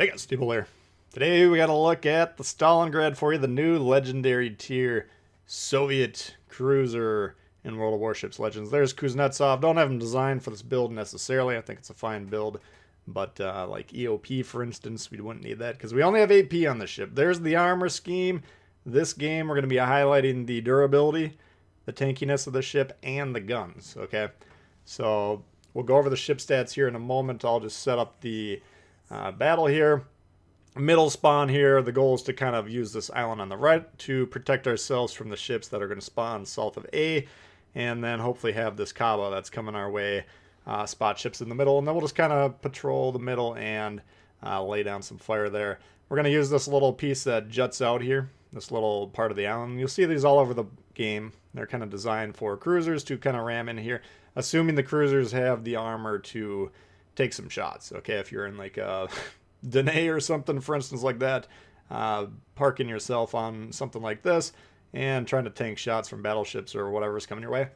Hey guys, Tbull here. Today we got to look at the Stalingrad for you, the new legendary tier Soviet cruiser in World of Warships Legends. There's Kuznetsov. Don't have him designed for this build necessarily. I think it's a fine build, but like EOP for instance, we wouldn't need that because we only have AP on the ship. There's the armor scheme. This game we're going to be highlighting the durability, the tankiness of the ship, and the guns. Okay, so we'll go over the ship stats here in a moment. I'll just set up the battle here. Middle spawn here, the goal is to kind of use this island on the right to protect ourselves from the ships that are going to spawn south of A, and then hopefully have this Kaba that's coming our way, spot ships in the middle, and then we'll just kind of patrol the middle and lay down some fire there. We're going to use this little piece that juts out here, this little part of the island. You'll see these all over the game. They're kind of designed for cruisers to kind of ram in here, assuming the cruisers have the armor to take some shots. Okay, if you're in like a Danae or something, for instance, like that, parking yourself on something like this and trying to tank shots from battleships or whatever's coming your way,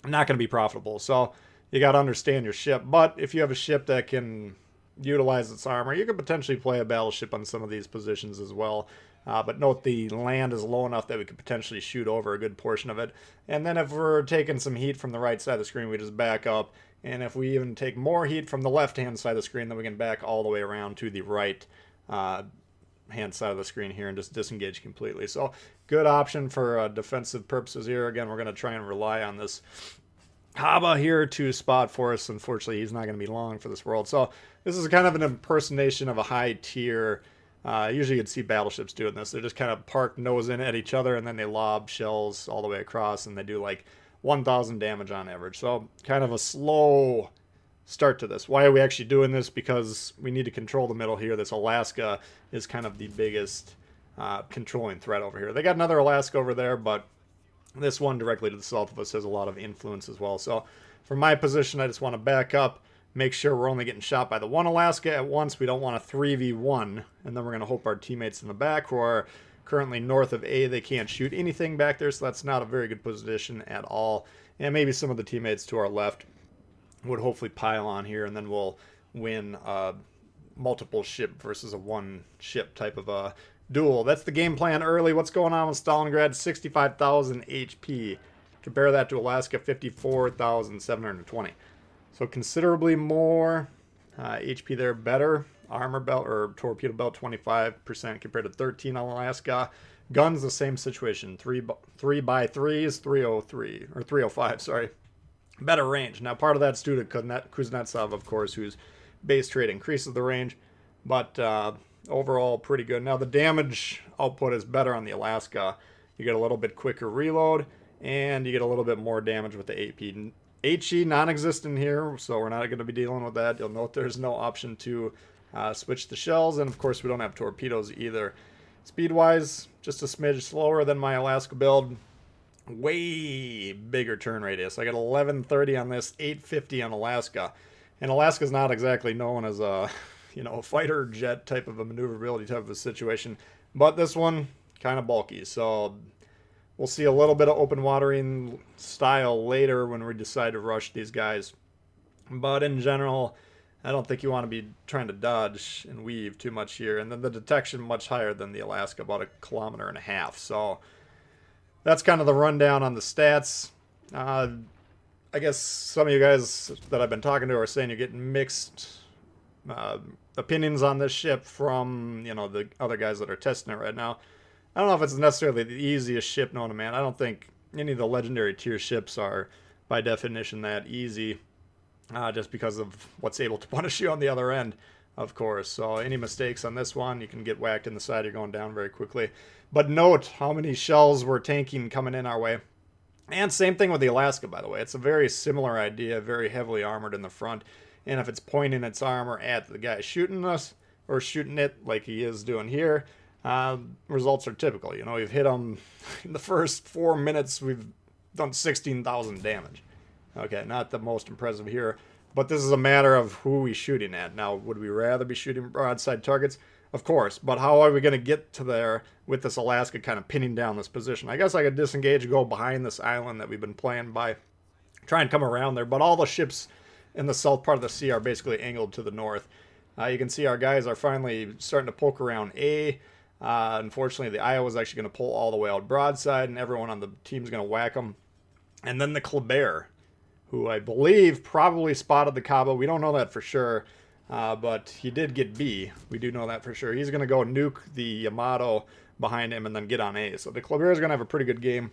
not going to be profitable. So you got to understand your ship. But if you have a ship that can utilize its armor, you could potentially play a battleship on some of these positions as well. But note the land is low enough that we could potentially shoot over a good portion of it. And then if we're taking some heat from the right side of the screen, we just back up. And if we even take more heat from the left-hand side of the screen, then we can back all the way around to the right hand side of the screen here and just disengage completely. So good option for defensive purposes here. Again, we're going to try and rely on this Haba here to spot for us. Unfortunately, he's not going to be long for this world. So this is kind of an impersonation of a high tier. Usually you'd see battleships doing this. They're just kind of parked nose in at each other, and then they lob shells all the way across, and they do like 1,000 damage on average. So kind of a slow start to this. Why are we actually doing this? Because we need to control the middle here. This Alaska is kind of the biggest controlling threat over here. They got another Alaska over there, but this one directly to the south of us has a lot of influence as well. So from my position, I just want to back up, make sure we're only getting shot by the one Alaska at once. We don't want a 3v1, and then we're going to hope our teammates in the back who are currently north of A, they can't shoot anything back there, so that's not a very good position at all. And maybe some of the teammates to our left would hopefully pile on here, and then we'll win multiple ship versus a one ship type of a duel. That's the game plan early. What's going on with Stalingrad? 65,000 HP. Compare that to Alaska, 54,720. So considerably more HP there, better. Armor belt or torpedo belt 25% compared to 13 on Alaska. Guns the same situation. 3x3s, 303 or 305, sorry. Better range. Now part of that's due to Kuznetsov, of course, whose base trait increases the range, but overall pretty good. Now the damage output is better on the Alaska. You get a little bit quicker reload, and you get a little bit more damage with the AP. HE non-existent here, so we're not going to be dealing with that. You'll note there's no option to switch the shells, and of course we don't have torpedoes either. Speed-wise, just a smidge slower than my Alaska build. Way bigger turn radius. I got 1130 on this, 850 on Alaska. And Alaska's not exactly known as a, fighter jet type of a maneuverability type of a situation. But this one, kind of bulky. So we'll see a little bit of open watering style later when we decide to rush these guys. But in general, I don't think you want to be trying to dodge and weave too much here. And then the detection much higher than the Alaska, about 1.5 kilometers. So that's kind of the rundown on the stats. I guess some of you guys that I've been talking to are saying you're getting mixed opinions on this ship from, the other guys that are testing it right now. I don't know if it's necessarily the easiest ship known to man. I don't think any of the legendary tier ships are, by definition, that easy. Just because of what's able to punish you on the other end, of course. So any mistakes on this one, you can get whacked in the side. You're going down very quickly. But note how many shells we're tanking coming in our way. And same thing with the Alaska, by the way. It's a very similar idea, very heavily armored in the front. And if it's pointing its armor at the guy shooting us, or shooting it like he is doing here, results are typical. We've hit them in the first 4 minutes. We've done 16,000 damage. Okay, not the most impressive here, but this is a matter of who we're shooting at. Now, would we rather be shooting broadside targets? Of course, but how are we going to get to there with this Alaska kind of pinning down this position? I guess I could disengage, go behind this island that we've been playing by, try and come around there, but all the ships in the south part of the sea are basically angled to the north. You can see our guys are finally starting to poke around A. Unfortunately, the Iowa's actually going to pull all the way out broadside, and everyone on the team's going to whack them. And then the Kleber, who I believe probably spotted the Cabo. We don't know that for sure, but he did get B. We do know that for sure. He's going to go nuke the Yamato behind him and then get on A. So the Kleber is going to have a pretty good game.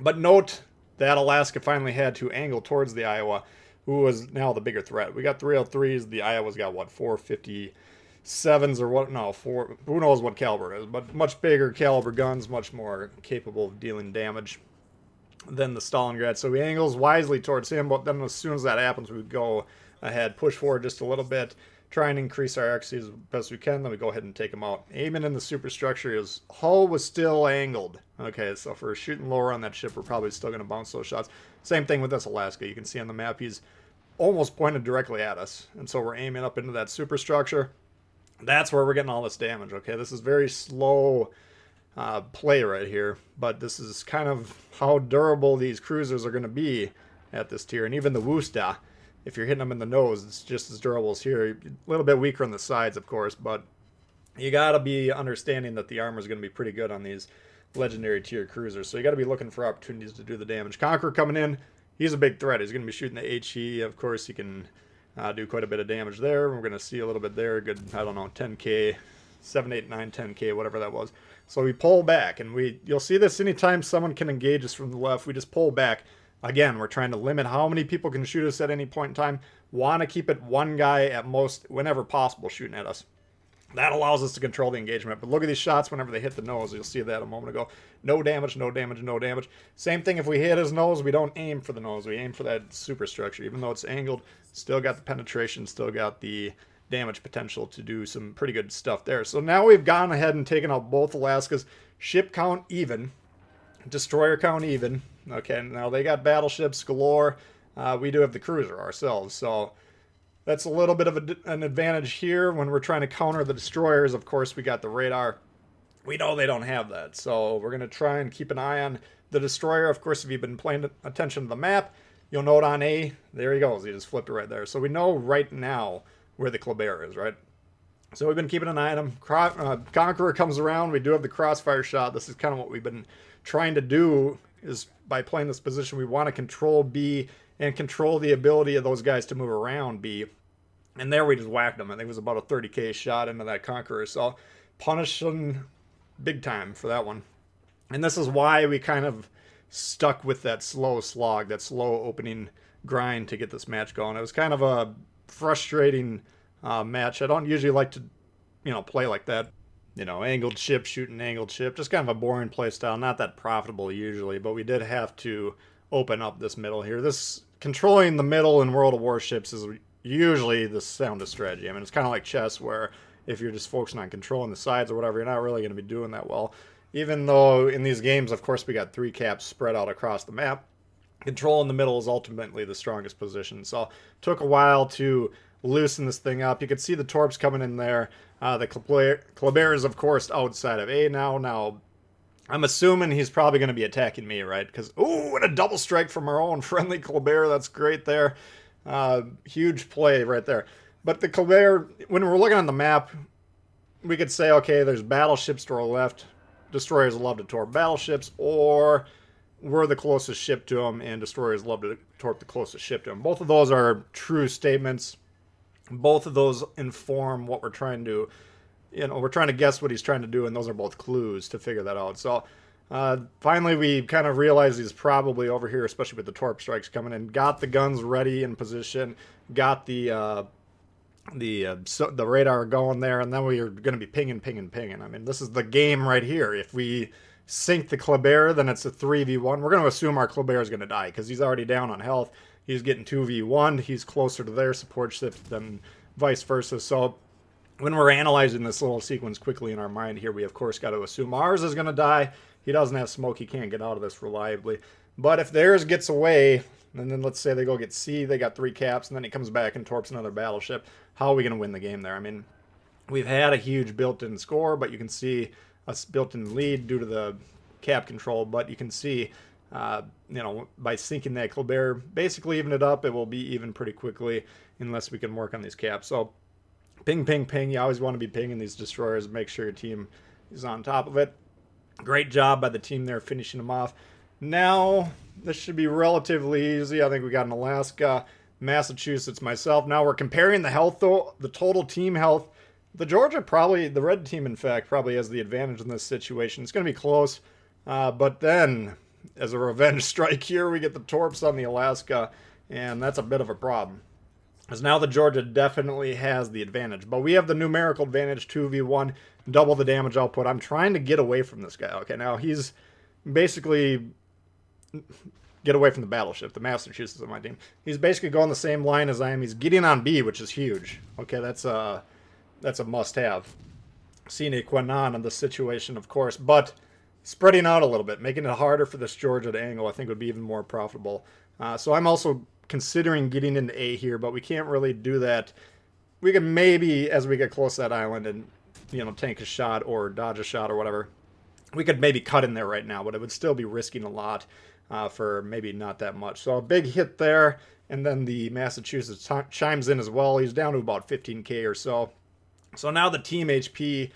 But note that Alaska finally had to angle towards the Iowa, who was now the bigger threat. We got 303s. The Iowa's got, what, 457s or what? No, four. Who knows what caliber it is, but much bigger caliber guns, much more capable of dealing damage than the Stalingrad. So he angles wisely towards him, but then as soon as that happens, we go ahead, push forward just a little bit, try and increase our XC as best we can, then we go ahead and take him out. Aiming in the superstructure, his hull was still angled. Okay, so for shooting lower on that ship, we're probably still going to bounce those shots. Same thing with this Alaska. You can see on the map, he's almost pointed directly at us. And so we're aiming up into that superstructure. That's where we're getting all this damage, okay? This is very slow play right here, but this is kind of how durable these cruisers are going to be at this tier. And even the Wusta, if you're hitting them in the nose, it's just as durable as here. A little bit weaker on the sides, of course, but you got to be understanding that the armor is going to be pretty good on these legendary tier cruisers. So you got to be looking for opportunities to do the damage. Conqueror coming in, he's a big threat. He's going to be shooting the HE. Of course, he can do quite a bit of damage there. We're going to see a little bit there. Good, I don't know, 10k, 7, 8, 9, 10k, whatever that was. So we pull back, and you'll see this anytime someone can engage us from the left. We just pull back. Again, we're trying to limit how many people can shoot us at any point in time. Want to keep it one guy at most, whenever possible, shooting at us. That allows us to control the engagement. But look at these shots whenever they hit the nose. You'll see that a moment ago. No damage, no damage, no damage. Same thing if we hit his nose, we don't aim for the nose. We aim for that superstructure. Even though it's angled, still got the penetration, still got the damage potential to do some pretty good stuff there. So now we've gone ahead and taken out both Alaskas. Ship count even. Destroyer count even. Okay, now they got battleships galore. We do have the cruiser ourselves. So that's a little bit of an advantage here when we're trying to counter the destroyers. Of course, we got the radar. We know they don't have that. So we're going to try and keep an eye on the destroyer. Of course, if you've been paying attention to the map, you'll note on A, there he goes. He just flipped it right there. So we know right now where the Kleber is, right? So we've been keeping an eye on him. Conqueror comes around. We do have the crossfire shot. This is kind of what we've been trying to do, is by playing this position, we want to control B and control the ability of those guys to move around B. And there we just whacked him. I think it was about a 30k shot into that Conqueror. So punishing big time for that one. And this is why we kind of stuck with that slow slog, that slow opening grind to get this match going. It was kind of a frustrating match. I don't usually like to, play like that. Angled ship, shooting angled ship. Just kind of a boring play style. Not that profitable usually, but we did have to open up this middle here. This controlling the middle in World of Warships is usually the soundest strategy. I mean, it's kind of like chess, where if you're just focusing on controlling the sides or whatever, you're not really going to be doing that well. Even though in these games, of course, we got 3 caps spread out across the map, control in the middle is ultimately the strongest position. So it took a while to loosen this thing up. You could see the torps coming in there. The Kleber is, of course, outside of A now. Now, I'm assuming he's probably going to be attacking me, right? Because, ooh, and a double strike from our own friendly Kleber. That's great there. Huge play right there. But the Kleber, when we're looking on the map, we could say, okay, there's battleships to our left. Destroyers love to torp battleships, or we're the closest ship to them, and destroyers love to torp the closest ship to them. Both of those are true statements. Both of those inform what we're trying to, we're trying to guess what he's trying to do, and those are both clues to figure that out. So finally, we kind of realized he's probably over here, especially with the torp strikes coming in. Got the guns ready in position, got the radar going there, and then we are going to be pinging. I mean, this is the game right here. If we sink the Kleber, then it's a 3v1. We're going to assume our Kleber is going to die because he's already down on health. He's getting 2v1. He's closer to their support ship than vice versa. So when we're analyzing this little sequence quickly in our mind here, we of course got to assume ours is going to die. He doesn't have smoke. He can't get out of this reliably. But if theirs gets away, and then let's say they go get C, they got 3 caps, and then he comes back and torps another battleship, how are we going to win the game there? I mean, we've had a huge built-in score, but you can see a built-in lead due to the cap control, but you can see, by sinking that Kleber, basically even it up, it will be even pretty quickly unless we can work on these caps. So Ping, ping, ping. You always want to be pinging these destroyers. Make sure your team is on top of it. Great job by the team there finishing them off. Now, this should be relatively easy. I think we got an Alaska, Massachusetts, myself. Now we're comparing the health, though, the total team health. The Georgia probably, the red team, in fact, probably has the advantage in this situation. It's going to be close. But then, as a revenge strike here, we get the torps on the Alaska, and that's a bit of a problem. Because now the Georgia definitely has the advantage. But we have the numerical advantage, 2v1, double the damage output. I'm trying to get away from this guy. Okay, now he's basically... get away from the battleship, the Massachusetts on my team. He's basically going the same line as I am. He's getting on B, which is huge. Okay, that's a must-have. Sine qua non in this situation, of course. But spreading out a little bit, making it harder for this Georgia to angle, I think would be even more profitable. So I'm also considering getting into A here, but we can't really do that. We can maybe, as we get close to that island and, tank a shot or dodge a shot or whatever, we could maybe cut in there right now, but it would still be risking a lot for maybe not that much. So a big hit there, and then the Massachusetts chimes in as well. He's down to about 15k or so. So now the team HP,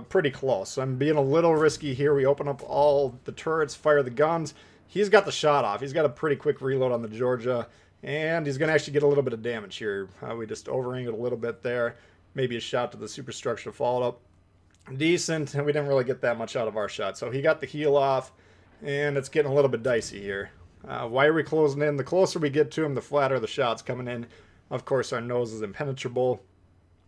pretty close. So I'm being a little risky here. We open up all the turrets, fire the guns. He's got the shot off. He's got a pretty quick reload on the Georgia, and he's going to actually get a little bit of damage here. We just over-angled a little bit there. Maybe a shot to the superstructure to follow it up. Decent, and we didn't really get that much out of our shot. So he got the heal off, and it's getting a little bit dicey here. Why are we closing in? The closer we get to him, the flatter the shots coming in. Of course, our nose is impenetrable.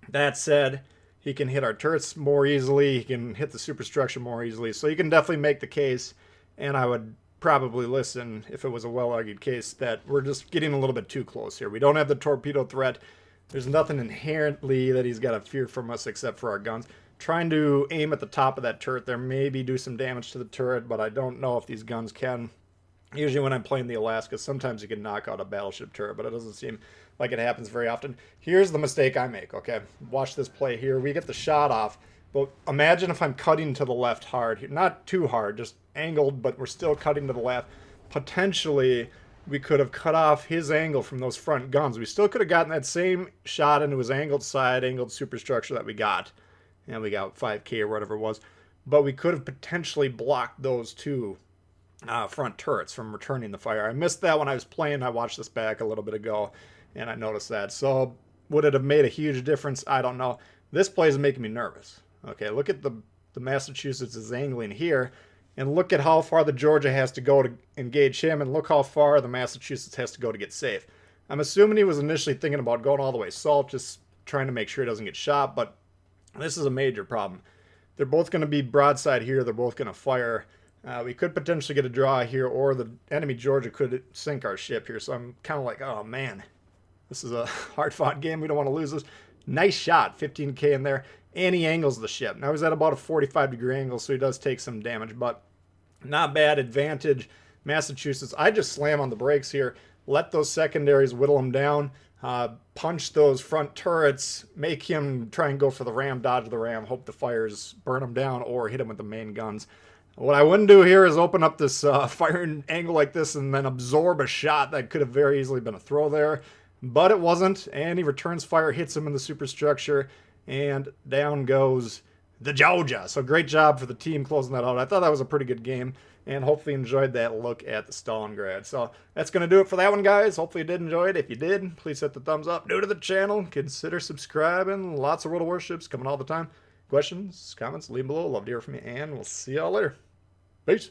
That said, he can hit our turrets more easily. He can hit the superstructure more easily. So you can definitely make the case, and I would probably listen if it was a well-argued case, that we're just getting a little bit too close here. We don't have the torpedo threat. There's nothing inherently that he's got to fear from us except for our guns. Trying to aim at the top of that turret there, maybe do some damage to the turret, but I don't know if these guns can. Usually when I'm playing the Alaska, sometimes you can knock out a battleship turret, but it doesn't seem like it happens very often. Here's the mistake I make, okay? Watch this play here. We get the shot off, but imagine if I'm cutting to the left hard. Not too hard, just angled, but we're still cutting to the left. Potentially, we could have cut off his angle from those front guns. We still could have gotten that same shot into his angled side, angled superstructure that we got. And we got 5k or whatever it was. But we could have potentially blocked those two front turrets from returning the fire. I missed that when I was playing. I watched this back a little bit ago, and I noticed that. So would it have made a huge difference? I don't know. This play is making me nervous. Okay, look at the Massachusetts is angling here, and look at how far the Georgia has to go to engage him, and look how far the Massachusetts has to go to get safe. I'm assuming he was initially thinking about going all the way south, just trying to make sure he doesn't get shot, but this is a major problem. They're both going to be broadside here. They're both going to fire. We could potentially get a draw here, or the enemy Georgia could sink our ship here. So I'm kind of like, oh man, this is a hard-fought game. We don't want to lose this. Nice shot, 15k in there. And he angles the ship. Now he's at about a 45-degree angle, so he does take some damage, but not bad. Advantage, Massachusetts. I just slam on the brakes here. Let those secondaries whittle him down. Punch those front turrets, make him try and go for the ram, dodge the ram, hope the fires burn him down, or hit him with the main guns. What I wouldn't do here is open up this firing angle like this and then absorb a shot that could have very easily been a throw there, but it wasn't, and he returns fire, hits him in the superstructure, and down goes the Georgia. So great job for the team closing that out. I thought that was a pretty good game, and hopefully enjoyed that look at the Stalingrad. So that's going to do it for that one, guys. Hopefully you did enjoy it. If you did, please hit the thumbs up. New to the channel, consider subscribing. Lots of World of Warships coming all the time. Questions, comments, leave below. Love to hear from you, and we'll see y'all later. Peace.